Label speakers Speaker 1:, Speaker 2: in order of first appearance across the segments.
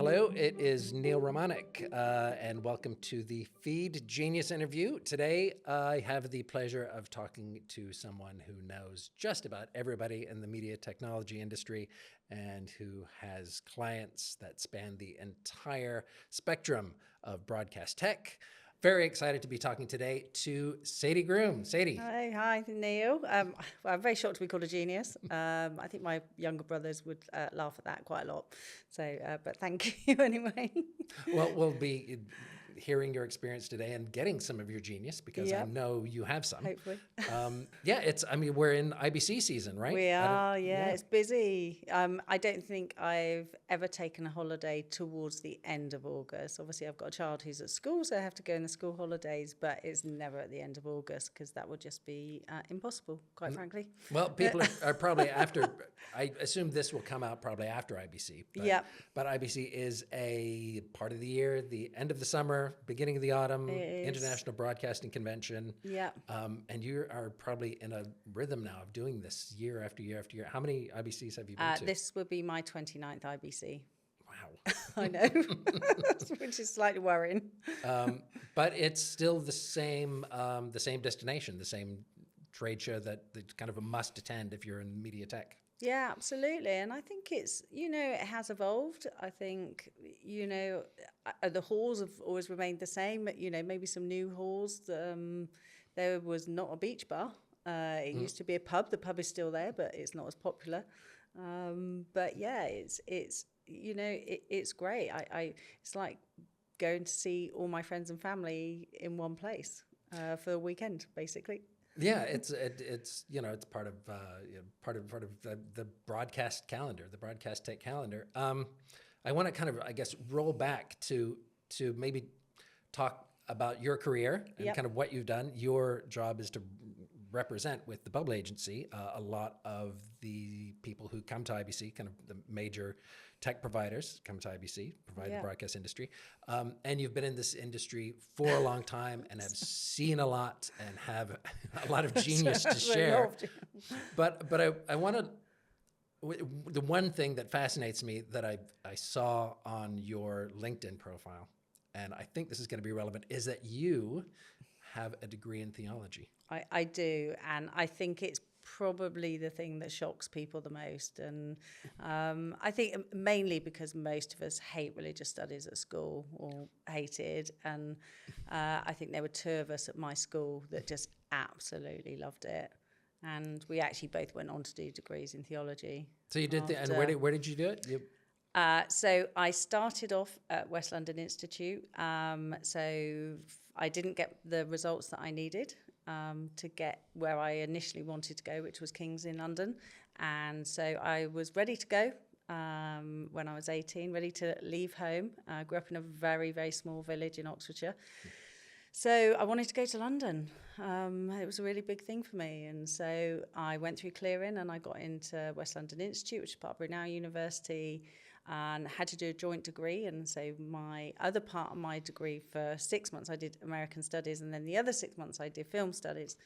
Speaker 1: Hello, it is Neal Romanek, and welcome to the Feed Genius interview. Today, I have the pleasure of talking to someone who knows just about everybody in the media technology industry and who has clients that span the entire spectrum of broadcast tech. Very excited to be talking today to Sadie Groom. Sadie.
Speaker 2: Hi, Neil. I'm very shocked to be called a genius. I think my younger brothers would laugh at that quite a lot. So, but thank you anyway.
Speaker 1: Well, we'll be hearing your experience today and getting some of your genius because I know you have some.
Speaker 2: Hopefully.
Speaker 1: We're in IBC season, right?
Speaker 2: We are, it's busy. I don't think I've ever taken a holiday towards the end of August. Obviously, I've got a child who's at school, so I have to go in the school holidays, but it's never at the end of August because that would just be impossible, quite frankly.
Speaker 1: Well, people are probably after, I assume this will come out probably after IBC. But IBC is a part of the year, the end of the summer, beginning of the autumn, International Broadcasting Convention. And you are probably in a rhythm now of doing this year after year after year. How many IBCs have you been to?
Speaker 2: This would be my 29th IBC.
Speaker 1: Wow.
Speaker 2: I know, which is slightly worrying.
Speaker 1: But it's still the same destination, the same trade show that's kind of a must attend if you're in media tech.
Speaker 2: Yeah, absolutely. And I think it's, it has evolved. I think, the halls have always remained the same, maybe some new halls. There was not a beach bar. It used to be a pub. The pub is still there, but it's not as popular. But yeah, it's great. It's like going to see all my friends and family in one place for a weekend, basically.
Speaker 1: Yeah, it's part of the broadcast calendar, the broadcast tech calendar. I want to kind of, I guess, roll back to maybe talk about your career and kind of what you've done. Your job is to represent with the bubble agency a lot of the people who come to IBC, kind of the major tech providers come to IBC, provide the broadcast industry. And you've been in this industry for a long time and have seen a lot and have a lot of genius to share. But I want to, the one thing that fascinates me that I saw on your LinkedIn profile, and I think this is going to be relevant, is that you have a degree in theology.
Speaker 2: I do, and I think it's probably the thing that shocks people the most. And I think mainly because most of us hate religious studies at school or hated. And I think there were two of us at my school that just absolutely loved it. And we actually both went on to do degrees in theology.
Speaker 1: So you did, and where did you do it?
Speaker 2: So I started off at West London Institute. So I didn't get the results that I needed to get where I initially wanted to go, which was King's in London. And so I was ready to go when I was 18, ready to leave home. I grew up in a very, very small village in Oxfordshire. So I wanted to go to London. It was a really big thing for me. And so I went through clearing and I got into West London Institute, which is part of Brunel University, and had to do a joint degree. And so my other part of my degree, for 6 months, I did American Studies, and then the other 6 months I did Film Studies,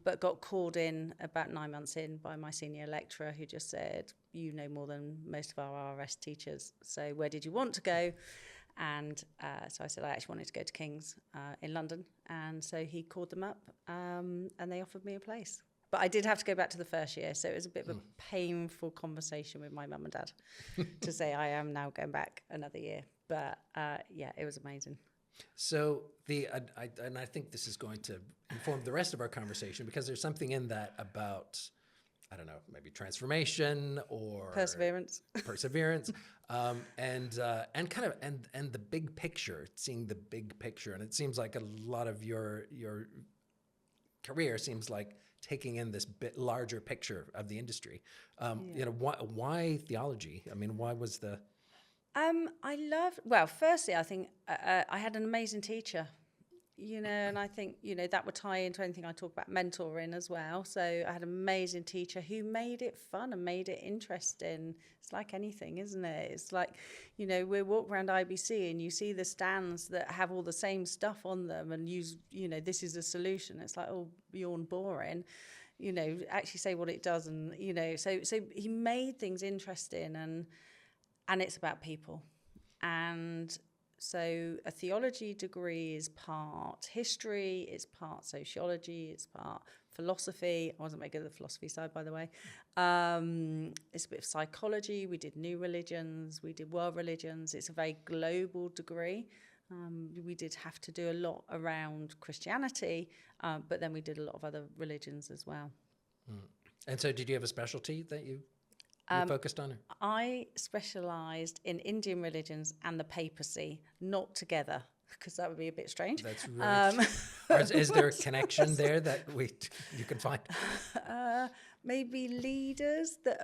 Speaker 2: but got called in about 9 months in by my senior lecturer, who just said, you know more than most of our RS teachers, so where did you want to go? And so I said I actually wanted to go to King's in London, and so he called them up and they offered me a place. But I did have to go back to the first year, so it was a bit of a painful conversation with my mum and dad to say I am now going back another year. But it was amazing.
Speaker 1: So and I think this is going to inform the rest of our conversation, because there's something in that about, I don't know, maybe transformation or
Speaker 2: perseverance,
Speaker 1: and the big picture, seeing the big picture. And it seems like a lot of your career seems like taking in this bit larger picture of the industry. Why theology? I mean, why was the...
Speaker 2: firstly, I think I had an amazing teacher, and I think, that would tie into anything I talk about mentoring as well. So I had an amazing teacher who made it fun and made it interesting. It's like anything, isn't it? It's like, we walk around IBC and you see the stands that have all the same stuff on them and use, this is a solution. It's like, oh, yawn, boring. Actually say what it does. And, so he made things interesting, and it's about people. And so a theology degree is part history, it's part sociology, it's part philosophy. I wasn't very good at the philosophy side, by the way. It's a bit of psychology. We did new religions, we did world religions. It's a very global degree. We did have to do a lot around Christianity, but then we did a lot of other religions as well.
Speaker 1: And so did you have a specialty that you focused on? Or?
Speaker 2: I specialised in Indian religions and the papacy, not together, because that would be a bit strange.
Speaker 1: That's right. Is there a connection there that you can find?
Speaker 2: Maybe leaders that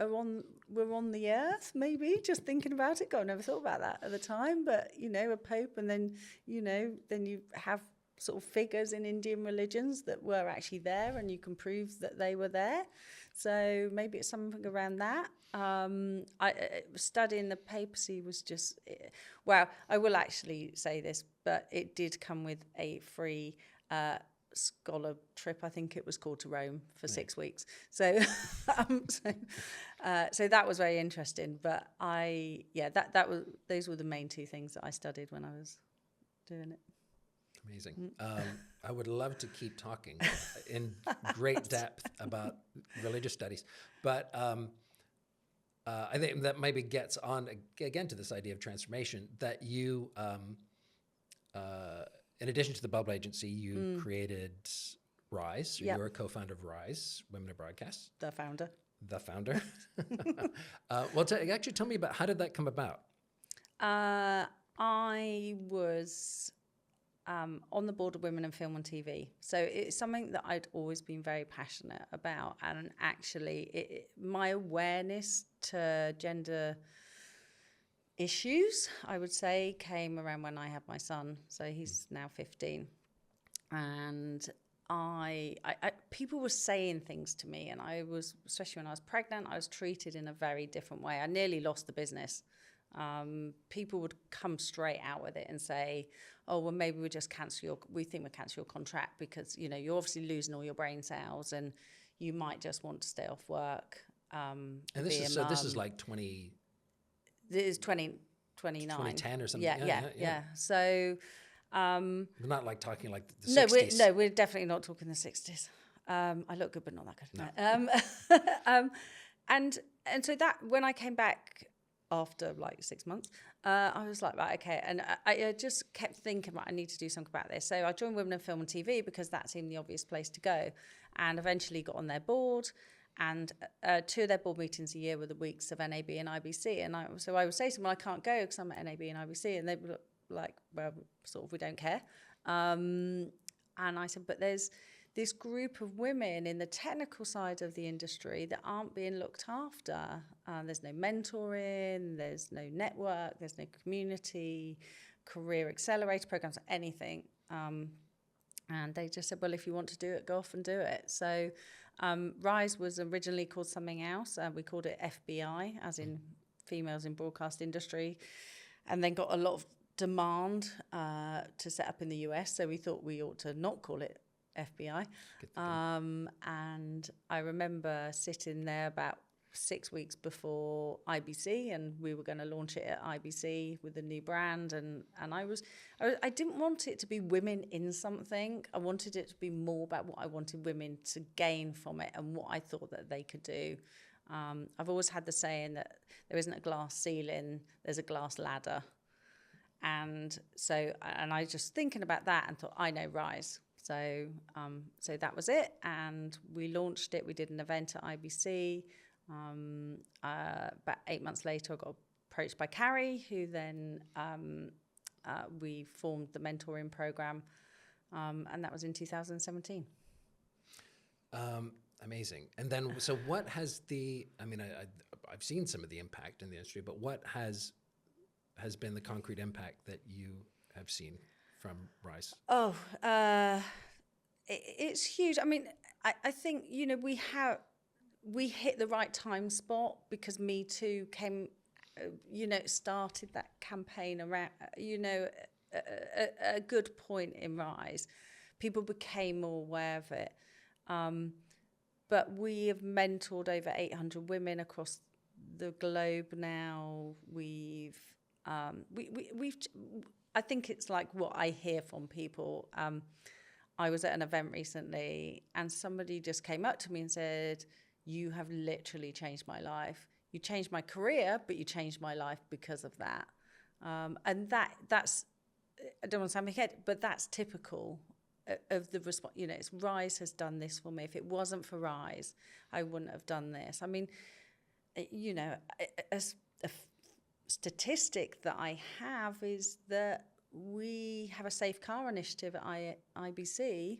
Speaker 2: were on the earth, maybe, just thinking about it. God, I never thought about that at the time. But, a pope, and then, then you have sort of figures in Indian religions that were actually there, and you can prove that they were there. So maybe it's something around that. Studying the papacy was just, well, I will actually say this, but it did come with a free scholar trip, I think it was called, to Rome for 6 weeks. So, so that was very interesting. But those were the main two things that I studied when I was doing it.
Speaker 1: Amazing. I would love to keep talking in great depth about religious studies, but I think that maybe gets on again to this idea of transformation, that you, in addition to the Bubble Agency, you created Rise. Yep. You're a co-founder of Rise, Women in Broadcast.
Speaker 2: The founder.
Speaker 1: Well, actually tell me about, how did that come about?
Speaker 2: I was on the board of Women in Film and TV. So it's something that I'd always been very passionate about. And actually, my awareness to gender issues, I would say, came around when I had my son. So he's now 15. And people were saying things to me, and I was, especially when I was pregnant, I was treated in a very different way. I nearly lost the business. People would come straight out with it and say, oh, well, maybe we think we'll cancel your contract because, you're obviously losing all your brain cells and you might just want to stay off work.
Speaker 1: And this is like 20...
Speaker 2: This is 2029.
Speaker 1: 2010 or something.
Speaker 2: Yeah. So...
Speaker 1: we're not like talking like the 60s.
Speaker 2: No, we're definitely not talking the 60s. I look good, but not that good. No. And so that, when I came back after like 6 months, I was like, right, okay. And I just kept thinking, right, I need to do something about this. So I joined Women in Film and TV because that seemed the obvious place to go, and eventually got on their board. And 2 of their board meetings a year were the weeks of NAB and IBC. And so I would say to them, well, I can't go because I'm at NAB and IBC. And they were like, well, sort of, we don't care. And I said, but there's this group of women in the technical side of the industry that aren't being looked after. There's no mentoring, there's no network, there's no community, career accelerator programs, anything. And they just said, well, if you want to do it, go off and do it. So Rise was originally called something else. We called it FBI, as in females in broadcast industry, and then got a lot of demand to set up in the US. So we thought we ought to not call it FBI. And I remember sitting there about 6 weeks before IBC, and we were going to launch it at IBC with a new brand. And I didn't want it to be women in something. I wanted it to be more about what I wanted women to gain from it and what I thought that they could do. I've always had the saying that there isn't a glass ceiling, there's a glass ladder. And I just thinking about that and thought, I know Rise. So that was it, and we launched it. We did an event at IBC. About 8 months later, I got approached by Carrie, who then we formed the mentoring program, and that was in 2017.
Speaker 1: Amazing. And then, so what has I've seen some of the impact in the industry, but what has been the concrete impact that you have seen from Rise?
Speaker 2: Oh, it's huge. I mean, I think, we hit the right time spot because Me Too came, started that campaign around, a good point in Rise. People became more aware of it. But we have mentored over 800 women across the globe now. We've we've. I think it's like what I hear from people. I was at an event recently, and somebody just came up to me and said, "You have literally changed my life. You changed my career, but you changed my life because of that." And that's I don't want to sound big head, but that's typical of the response. You know, it's Rise has done this for me. If it wasn't for Rise, I wouldn't have done this. I mean, you know, a statistic that I have is that we have a safe car initiative at IBC,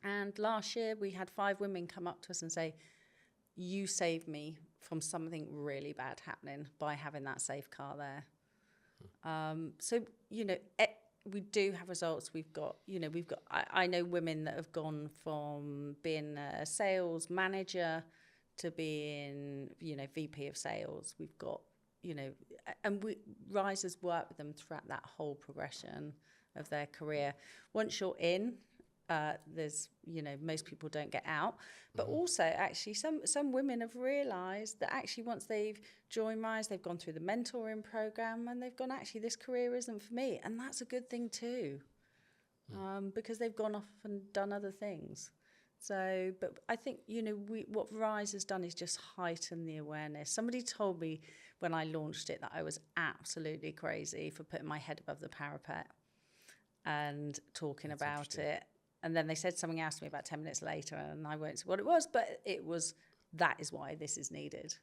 Speaker 2: and last year we had 5 women come up to us and say, "You saved me from something really bad happening by having that safe car there." So, you know, we do have results. I know women that have gone from being a sales manager to being, you know, VP of sales. We've got, you know, and Rise has worked with them throughout that whole progression of their career. Once you're in, there's, you know, most people don't get out, but also actually some women have realised that actually once they've joined Rise, they've gone through the mentoring program and they've gone, actually this career isn't for me, and that's a good thing too, because they've gone off and done other things. So, but I think, you know, what Rise has done is just heighten the awareness. Somebody told me when I launched it that I was absolutely crazy for putting my head above the parapet and talking about it. And then they said something else to me about 10 minutes later, and I won't say what it was, but that is why this is needed.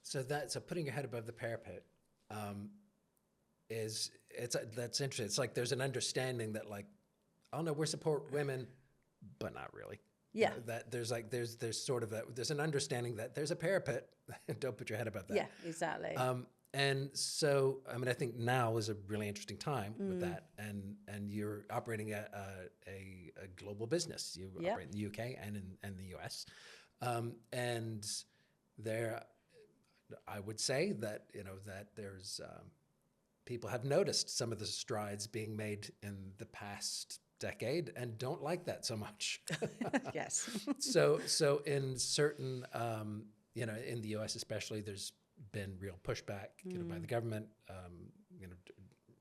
Speaker 1: So putting your head above the parapet that's interesting. It's like there's an understanding that, like, oh no, we support women, but not really.
Speaker 2: Yeah.
Speaker 1: That there's sort of there's an understanding that there's a parapet. Don't put your head above that.
Speaker 2: Yeah, exactly.
Speaker 1: And so, I mean, I think now is a really interesting time with that, and you're operating a global business. You operate in the UK and in the US, and there, I would say that, you know, that there's people have noticed some of the strides being made in the past decade and don't like that so much.
Speaker 2: Yes.
Speaker 1: So in certain, you know, in the US especially, there's been real pushback, you know, by the government, you know,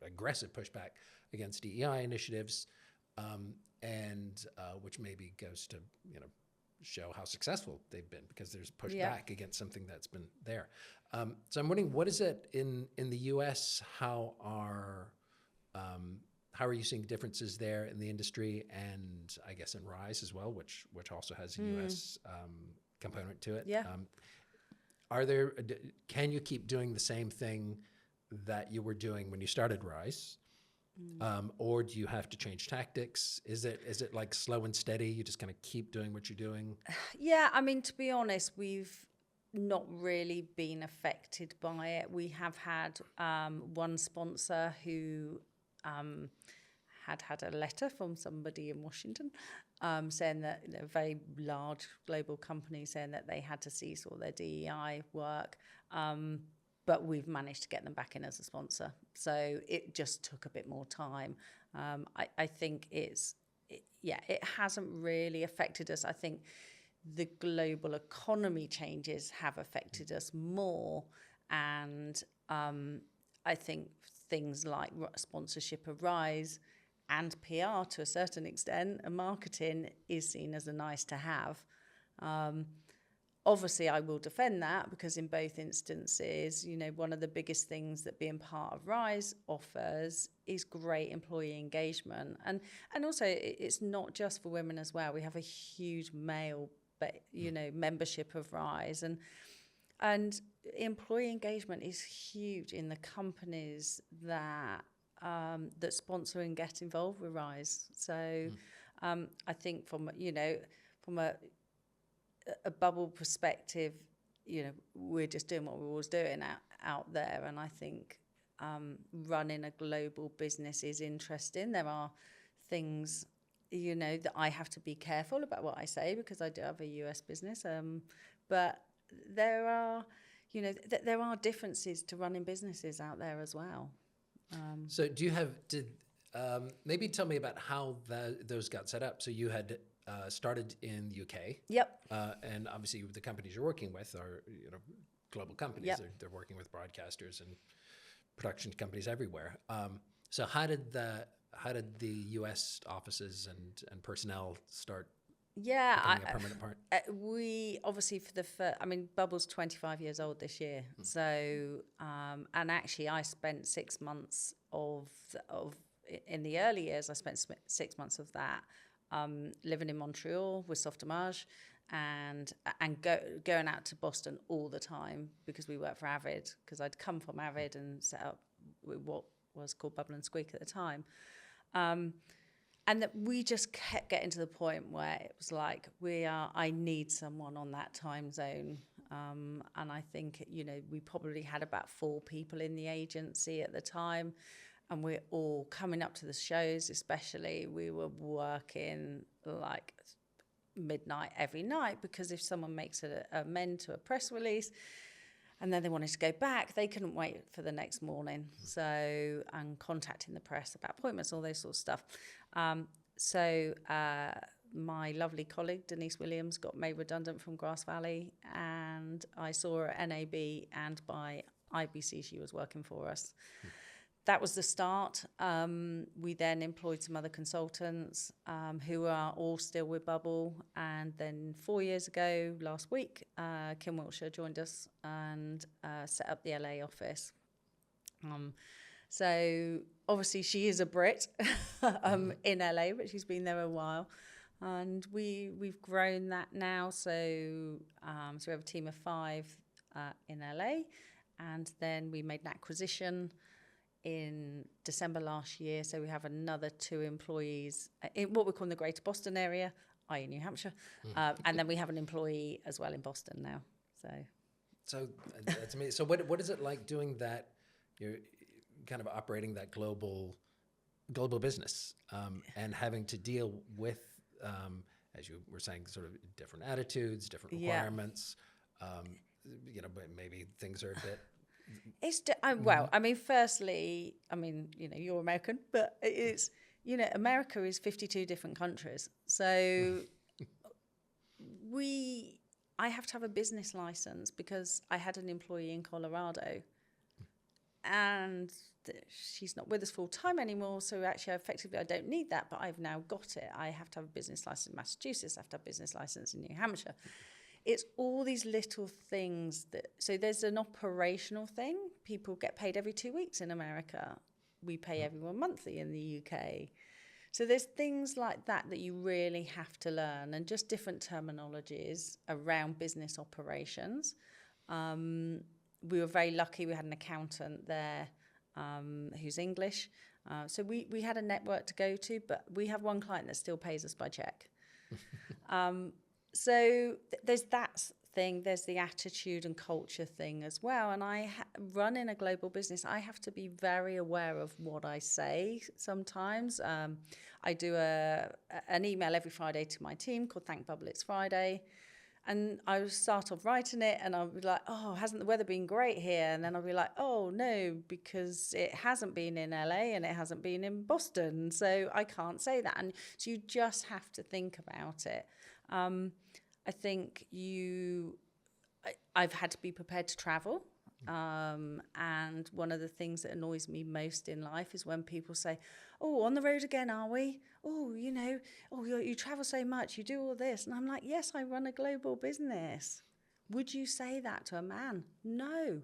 Speaker 1: aggressive pushback against DEI initiatives, and which maybe goes to, you know, show how successful they've been, because there's pushback against something that's been there. So I'm wondering, what is it in the US? How are you seeing differences there in the industry, and I guess in Rise as well, which also has a US component to it?
Speaker 2: Yeah.
Speaker 1: Can you keep doing the same thing that you were doing when you started Rise? Or do you have to change tactics? Is it like slow and steady? You just kind of keep doing what you're doing?
Speaker 2: Yeah, I mean, to be honest, we've not really been affected by it. We have had one sponsor who had a letter from somebody in Washington saying that, you know, a very large global company saying that they had to cease all their DEI work. But we've managed to get them back in as a sponsor. So it just took a bit more time. I think it hasn't really affected us. I think the global economy changes have affected us more. And I think things like sponsorship of Rise and PR to a certain extent, and marketing is seen as a nice to have. Obviously, I will defend that, because in both instances, you know, one of the biggest things that being part of Rise offers is great employee engagement. And also, it's not just for women as well. We have a huge male, you know, membership of Rise. And employee engagement is huge in the companies that sponsor and get involved with Rise. So I think from a bubble perspective, you know, we're just doing what we're always doing out there. And I think running a global business is interesting. There are things, you know, that I have to be careful about what I say, because I do have a US business. But there are, you know, there are differences to running businesses out there as well.
Speaker 1: So maybe tell me about how those got set up. So you had started in the UK.
Speaker 2: Yep.
Speaker 1: And obviously the companies you're working with are, you know, global companies.
Speaker 2: Yep.
Speaker 1: They're working with broadcasters and production companies everywhere. So how did the U.S. offices and personnel start becoming a permanent part?
Speaker 2: We obviously Bubble's 25 years old this year. So, and actually I spent 6 months in the early years, I spent 6 months of that living in Montreal with Softomage and going out to Boston all the time because we worked for Avid, because I'd come from Avid and set up what was called Bubble and Squeak at the time. And that we just kept getting to the point where it was like, I need someone on that time zone. And I think, we probably had about 4 people in the agency at the time. And we're all coming up to the shows, especially. We were working like midnight every night, because if someone makes a amend to a press release and then they wanted to go back, they couldn't wait for the next morning. So, and contacting the press about appointments, all those sort of stuff. My lovely colleague, Denise Williams, got made redundant from Grass Valley, and I saw her at NAB, and by IBC, she was working for us. That was the start. We then employed some other consultants who are all still with Bubble. And then 4 years ago, last week, Kim Wiltshire joined us and set up the LA office. So obviously she is a Brit in LA, but she's been there a while. And we've grown that now. So we have a team of 5 in LA. And then we made an acquisition in December last year. So we have another 2 employees in what we call the Greater Boston area, i.e. New Hampshire. And then we have an employee as well in Boston now. So
Speaker 1: that's amazing. So what is it like doing that? You're kind of operating that global business and having to deal with, as you were saying, sort of different attitudes, different requirements. But maybe things are a bit.
Speaker 2: Firstly, you're American, but it's, America is 52 different countries. So I have to have a business license because I had an employee in Colorado and she's not with us full time anymore. So actually, effectively, I don't need that, but I've now got it. I have to have a business license in Massachusetts. I have to have a business license in New Hampshire. It's all these little things so there's an operational thing. People get paid every 2 weeks in America. We pay everyone monthly in the UK. So there's things like that you really have to learn, and just different terminologies around business operations. We were very lucky. We had an accountant there who's English. So we had a network to go to, but we have one client that still pays us by check. So there's that thing, there's the attitude and culture thing as well. And I run in a global business. I have to be very aware of what I say sometimes. I do an email every Friday to my team called Thank Bubble It's Friday. And I would start off writing it and I'll be like, oh, hasn't the weather been great here? And then I'll be like, oh, no, because it hasn't been in LA and it hasn't been in Boston. So I can't say that. And so you just have to think about it. I think I've had to be prepared to travel. And one of the things that annoys me most in life is when people say, oh, on the road again, are we? Oh, you travel so much, you do all this. And I'm like, yes, I run a global business. Would you say that to a man? No.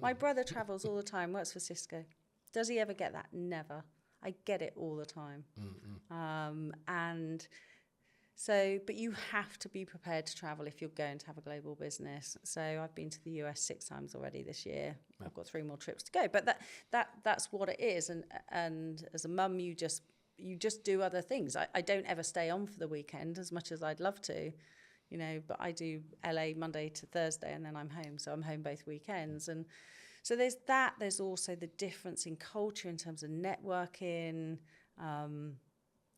Speaker 2: My brother travels all the time, works for Cisco. Does he ever get that? Never. I get it all the time. But you have to be prepared to travel if you're going to have a global business. So I've been to the US 6 times already this year. Wow. I've got 3 more trips to go. But that's what it is. And as a mum, you just do other things. I don't ever stay on for the weekend as much as I'd love to, but I do LA Monday to Thursday and then I'm home. So I'm home both weekends. And so there's that. There's also the difference in culture in terms of networking.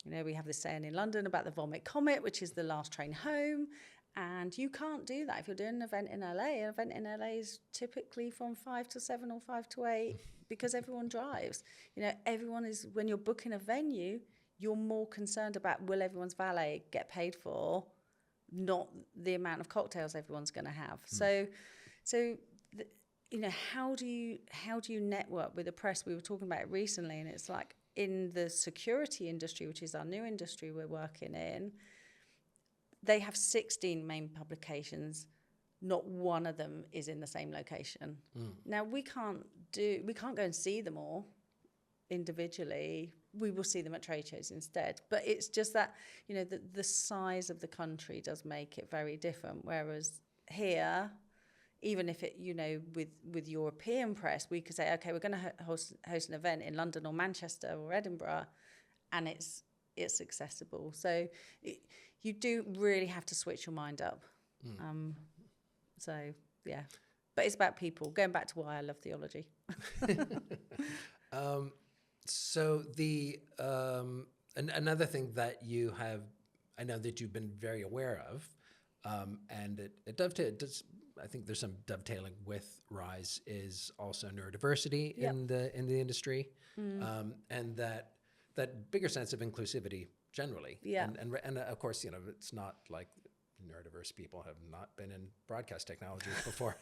Speaker 2: We have this saying in London about the vomit comet, which is the last train home. And you can't do that if you're doing an event in LA. An event in LA is typically from 5 to 7 or 5 to 8 because everyone drives. Everyone is, when you're booking a venue, you're more concerned about will everyone's valet get paid for, not the amount of cocktails everyone's going to have. So how do you network with the press? We were talking about it recently, and it's like in the security industry, which is our new industry we're working in, they have 16 main publications. Not one of them is in the same location. Now we can't go and see them all individually. We will see them at trade shows instead. But it's just that, the size of the country does make it very different. Whereas here, even if it, with European press, we could say, okay, we're going to host an event in London or Manchester or Edinburgh, and it's accessible. So you do really have to switch your mind up. So, yeah. But it's about people. Going back to why I love theology.
Speaker 1: So another thing that you have, I know that you've been very aware of, and it does. I think there's some dovetailing with Rise is also neurodiversity in the industry, and that bigger sense of inclusivity generally.
Speaker 2: Yeah.
Speaker 1: And of course, it's not like neurodiverse people have not been in broadcast technology before,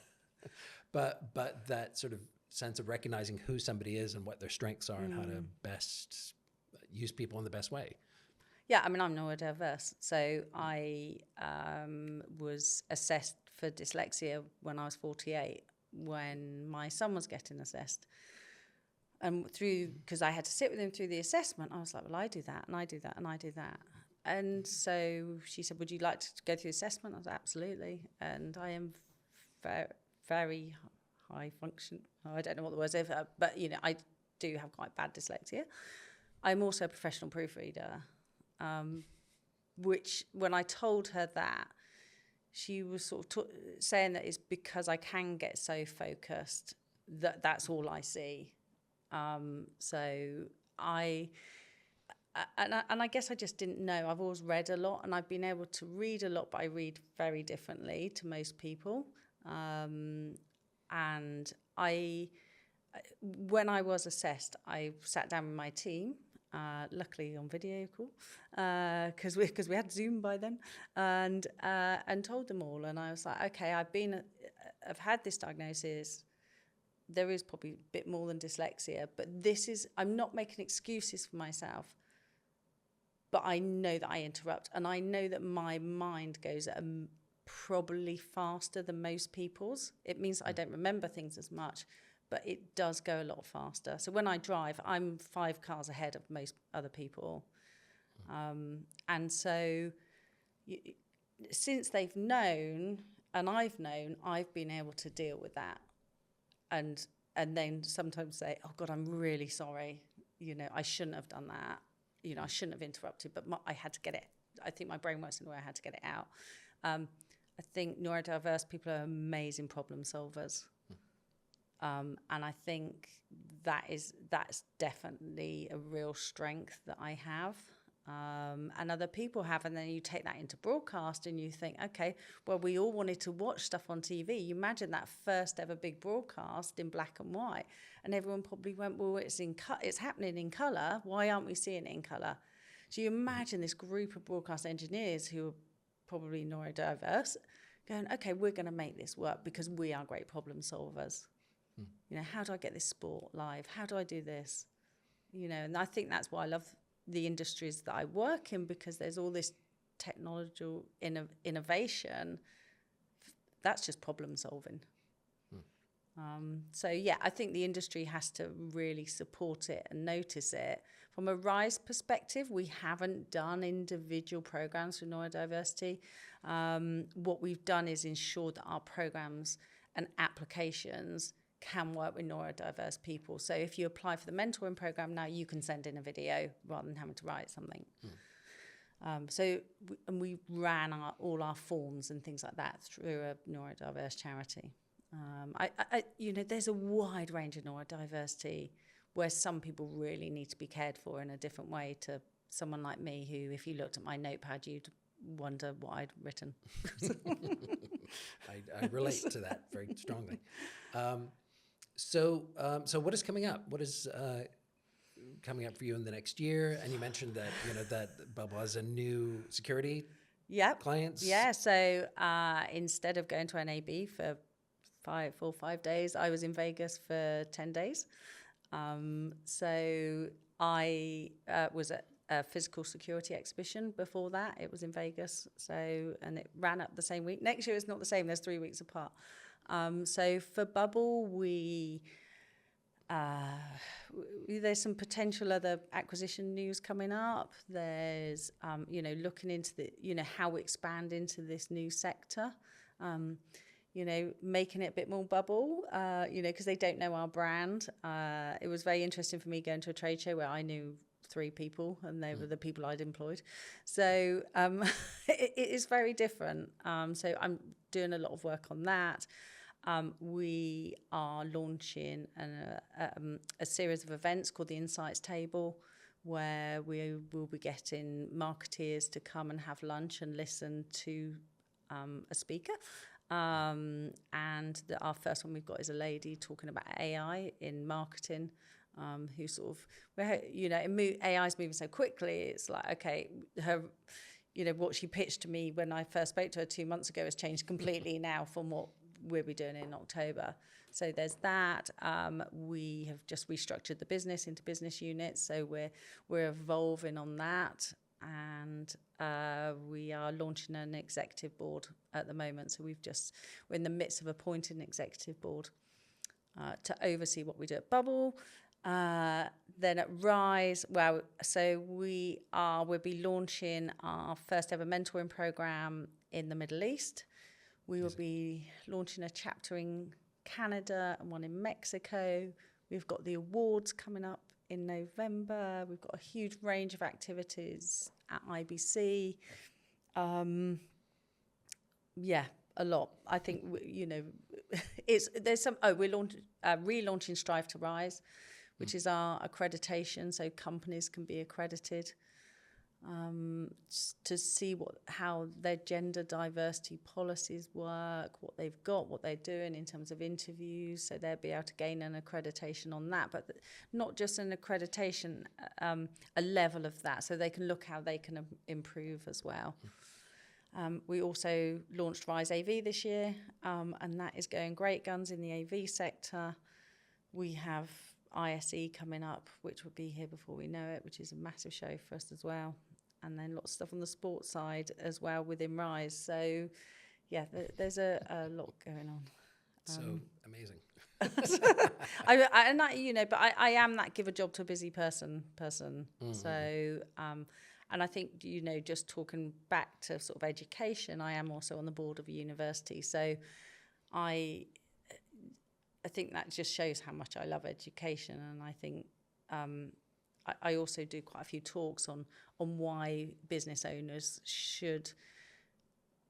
Speaker 1: but that sort of sense of recognizing who somebody is and what their strengths are and how to best use people in the best way.
Speaker 2: Yeah, I mean, I'm neurodiverse. So I was assessed for dyslexia when I was 48, when my son was getting assessed. And because I had to sit with him through the assessment, I was like, well, I do that, and I do that, and I do that. And so she said, would you like to go through the assessment? I was like, absolutely. And I am very high function. I don't know what the word is, but, I do have quite bad dyslexia. I'm also a professional proofreader, which when I told her that, she was sort of saying that it's because I can get so focused that's all I see. So I guess I just didn't know. I've always read a lot, and I've been able to read a lot, but I read very differently to most people. And when I was assessed, I sat down with my team, luckily on video call, because we had Zoom by then, and told them all. And I was like, okay, I've had this diagnosis. There is probably a bit more than dyslexia, but I'm not making excuses for myself. But I know that I interrupt, and I know that my mind goes at probably faster than most people's. It means I don't remember things as much, but it does go a lot faster. So when I drive, I'm 5 cars ahead of most other people. And so since they've known, and I've known, I've been able to deal with that. And then sometimes say, oh, God, I'm really sorry. I shouldn't have done that. I shouldn't have interrupted, but I had to get it. I think my brain works in a way I had to get it out. I think neurodiverse people are amazing problem solvers. And I think that's definitely a real strength that I have. And other people have, and then you take that into broadcast and you think, okay, well, we all wanted to watch stuff on TV. You imagine that first ever big broadcast in black and white, and everyone probably went, well, it's happening in colour. Why aren't we seeing it in colour? So you imagine this group of broadcast engineers who are probably neurodiverse going, okay, we're going to make this work because we are great problem solvers. How do I get this sport live? How do I do this? And I think that's why I love the industries that I work in, because there's all this technological innovation. That's just problem solving. So yeah, I think the industry has to really support it and notice it. From a Rise perspective, we haven't done individual programs for neurodiversity. What we've done is ensure that our programs and applications can work with neurodiverse people. So if you apply for the mentoring program now, you can send in a video rather than having to write something. We ran all our forms and things like that through a neurodiverse charity. There's a wide range of neurodiversity where some people really need to be cared for in a different way to someone like me, who, if you looked at my notepad, you'd wonder what I'd written.
Speaker 1: I relate to that very strongly. So what is coming up? What is coming up for you in the next year? And you mentioned that that Bubble has a new security clients.
Speaker 2: Yeah. So instead of going to NAB for 5 days. I was in Vegas for 10 days. So I was at a physical security exhibition before that. It was in Vegas. So, and it ran up the same week. Next year it's not the same. There's 3 weeks apart. So for Bubble, there's some potential other acquisition news coming up. There's, looking into how we expand into this new sector. Making it a bit more Bubble, because they don't know our brand. It was very interesting for me going to a trade show where I knew 3 people and they were the people I'd employed. So it is very different. So I'm doing a lot of work on that. We are launching a series of events called the Insights Table, where we will be getting marketeers to come and have lunch and listen to a speaker. And our first one we've got is a lady talking about AI in marketing, who sort of, AI is moving so quickly. It's like, okay, what she pitched to me when I first spoke to her 2 months ago has changed completely now from what we'll be doing in October. So there's that. We have just restructured the business into business units, so we're evolving on that. And we are launching an executive board at the moment. So we're in the midst of appointing an executive board to oversee what we do at Bubble. Then at Rise, we'll be launching our first ever mentoring program in the Middle East. We will be launching a chapter in Canada and one in Mexico. We've got the awards coming up in November. We've got a huge range of activities at IBC. A lot. I think, we're relaunching Strive to Rise, which is our accreditation, so companies can be accredited to see how their gender diversity policies work, what they've got, what they're doing in terms of interviews, so they'll be able to gain an accreditation on that, but not just an accreditation, a level of that, so they can look how they can improve as well. We also launched Rise AV this year, and that is going great guns in the AV sector. We have ISE coming up, which will be here before we know it, which is a massive show for us as well. And then lots of stuff on the sports side as well within Rise. So, there's a lot going on.
Speaker 1: So amazing.
Speaker 2: But I am that give a job to a busy person. Mm-hmm. So, and I think, just talking back to sort of education, I am also on the board of a university. So I think that just shows how much I love education. And I think I also do quite a few talks on why business owners should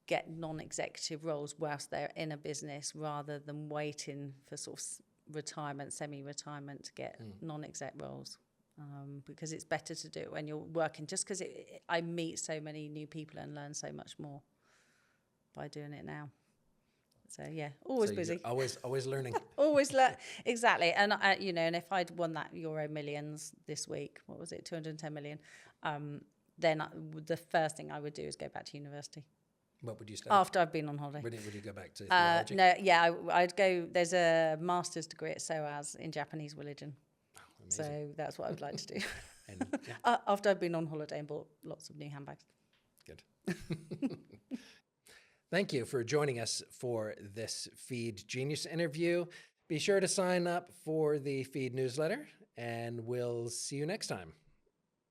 Speaker 2: get non-executive roles whilst they're in a business rather than waiting for sort of retirement, semi-retirement to get non-exec roles. Because it's better to do it when you're working, just because I meet so many new people and learn so much more by doing it now. So always busy.
Speaker 1: Always learning.
Speaker 2: Always learn, exactly. And and if I'd won that Euro Millions this week, what was it, 210 million? Then the first thing I would do is go back to university.
Speaker 1: What would you study?
Speaker 2: After I've been on holiday.
Speaker 1: Would you go back to theology?
Speaker 2: No, I'd go. There's a master's degree at SOAS in Japanese religion.
Speaker 1: Oh, amazing.
Speaker 2: So that's what I would like to do.
Speaker 1: And,
Speaker 2: after I've been on holiday and bought lots of new handbags.
Speaker 1: Good. Thank you for joining us for this Feed Genius interview. Be sure to sign up for the Feed newsletter, and we'll see you next time.